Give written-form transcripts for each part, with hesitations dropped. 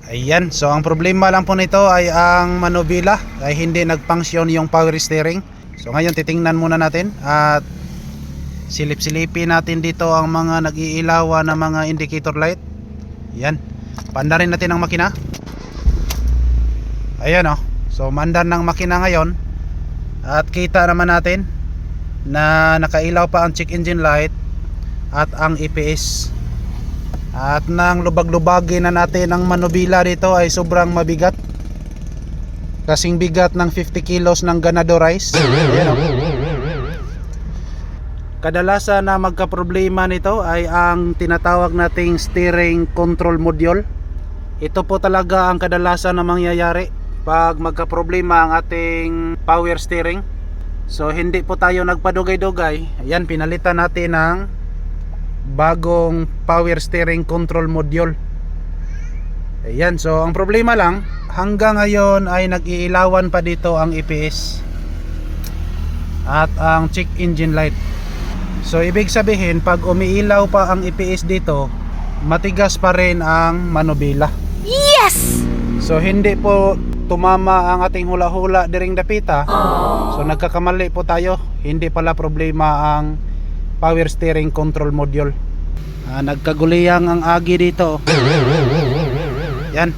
Ayan, so ang problema lang po nito ay ang manubila ay hindi nagfunction yung power steering. So ngayon titingnan muna natin at silip-silipin natin dito ang mga nag-iilawan na mga indicator light. Yan, paandarin natin ang makina. Ayan oh, so mandar ng makina ngayon. At kita naman natin na nakailaw pa ang check engine light at ang EPS. At nang lubag-lubagin na natin ang manubila dito ay sobrang mabigat. Kasing bigat ng 50 kilos ng ganado rice. Ayan oh. Kadalasan na magka-problema nito ay ang tinatawag nating steering control module. Ito po talaga ang kadalasan na mangyayari pag magka-problema ang ating power steering. So hindi po tayo nagpadugay-dugay. Ayan, pinalitan natin ng bagong power steering control module. Ayan, so ang problema lang hanggang ngayon ay nag-iilawan pa dito ang EPS at ang check engine light. So ibig sabihin pag umiilaw pa ang EPS dito, matigas pa rin ang manubila. Yes! So hindi po tumama ang ating hula-hula diring dapita. So nagkakamali po tayo. Hindi pala problema ang power steering control module. Nagkaguliyang ang agi dito. Yan.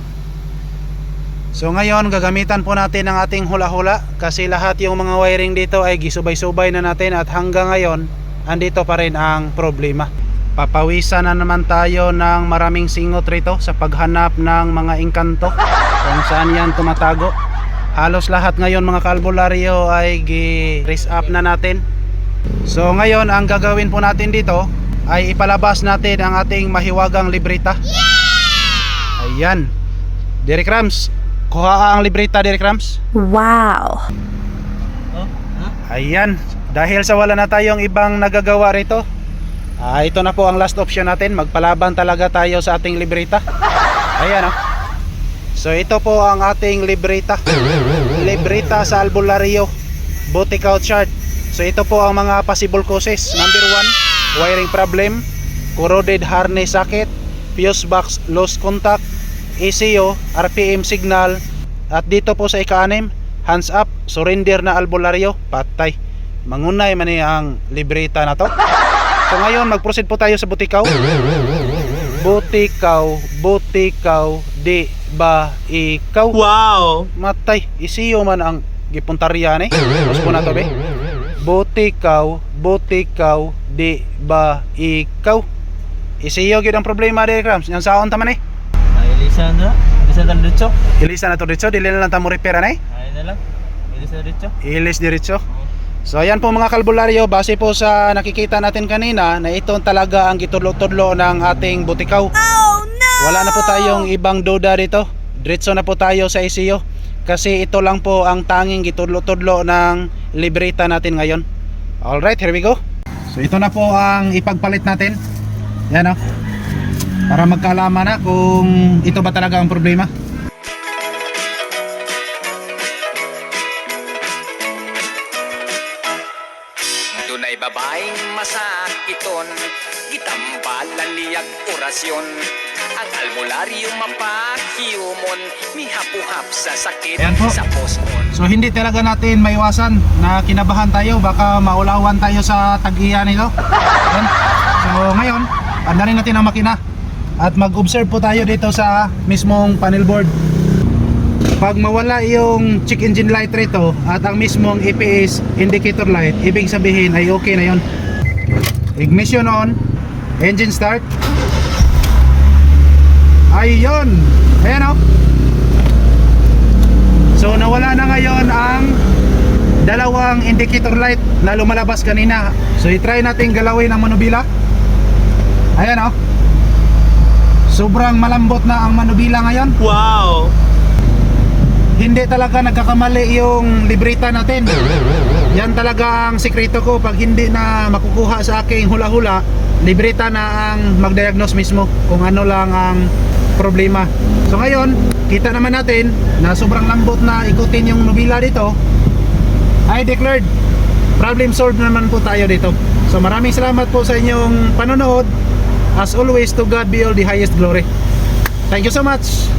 So ngayon gagamitan po natin ang ating hula-hula kasi lahat yung mga wiring dito ay gisubay-subay na natin at hanggang ngayon andito pa rin ang problema. Papawisan na naman tayo ng maraming singot rito sa paghanap ng mga engkanto kung saan yan tumatago. Halos lahat ngayon mga kalbularyo ay gi-raise up na natin. So ngayon ang gagawin po natin dito ay ipalabas natin ang ating mahiwagang libreta. Ayan, Derek Rams, kuha ang libreta Derek Rams. Wow! Ayan, dahil sa wala na tayong ibang nagagawa rito, ito na po ang last option natin. Magpalaban talaga tayo sa ating libreta. Ayan oh. So ito po ang ating libreta. Libreta sa albularyo, Butikaw chart. So ito po ang mga possible causes. Number 1, wiring problem, corroded harness socket, fuse box lost contact, ECU, RPM signal. At dito po sa ika-6, hands up, surrender na albularyo, patay. Mangunay man ang libreta na to. So ngayon mag-proceed po tayo sa Butikaw. Butikaw, di ba ikaw? Wow! Matay, ECU man ang gipuntaryan eh. Tapos po na to be. Butikaw, di ba ikaw? ECU gyud ang problema Derek Rams. Yang saon taman eh. Ilisan na dito. Ilisa na to dito, dili na lang ta mo repair na eh. Ay na lang. Ilisan na dito. Ilis diretso. So ayan po mga kalbularyo, base po sa nakikita natin kanina na ito talaga ang gitudlo-tudlo ng ating Butikaw. Oh no! Wala na po tayong ibang duda dito. Diretso na po tayo sa ECU kasi ito lang po ang tanging gitudlo-tudlo ng libreta natin ngayon. Alright, here we go. So ito na po ang ipagpalit natin. Yan o. Para magkaalaman na kung ito ba talaga ang problema. Dunay babaeng masakiton, gitambalan niyag orasyon. Ang albularyo mapahiyumon, mihapuhap sa sakit Ayan po. sa poson. So hindi talaga natin maiwasan na kinabahan tayo, baka maulawan tayo sa tag-iya nito. Yan. So ngayon, andarin natin ang makina at mag-observe po tayo dito sa mismong panel board. Pag mawala yung check engine light rito at ang mismong EPS indicator light, ibig sabihin ay okay na yon. Ignition on, engine start. Ayun, ayan o. So nawala na ngayon ang dalawang indicator light na lumalabas kanina. So i-try natin galawin ang manubila. Ayan o. Sobrang malambot na ang manubila ngayon. Wow! Hindi talaga nagkakamali yung libreta natin. Yan talaga ang sikreto ko. Pag hindi na makukuha sa aking hula-hula, libreta na ang mag-diagnose mismo kung ano lang ang problema. So ngayon, kita naman natin na sobrang lambot na ikutin yung nubila dito. I declared problem solved naman po tayo dito. So maraming salamat po sa inyong panonood. As always, to God be all the highest glory. Thank you so much.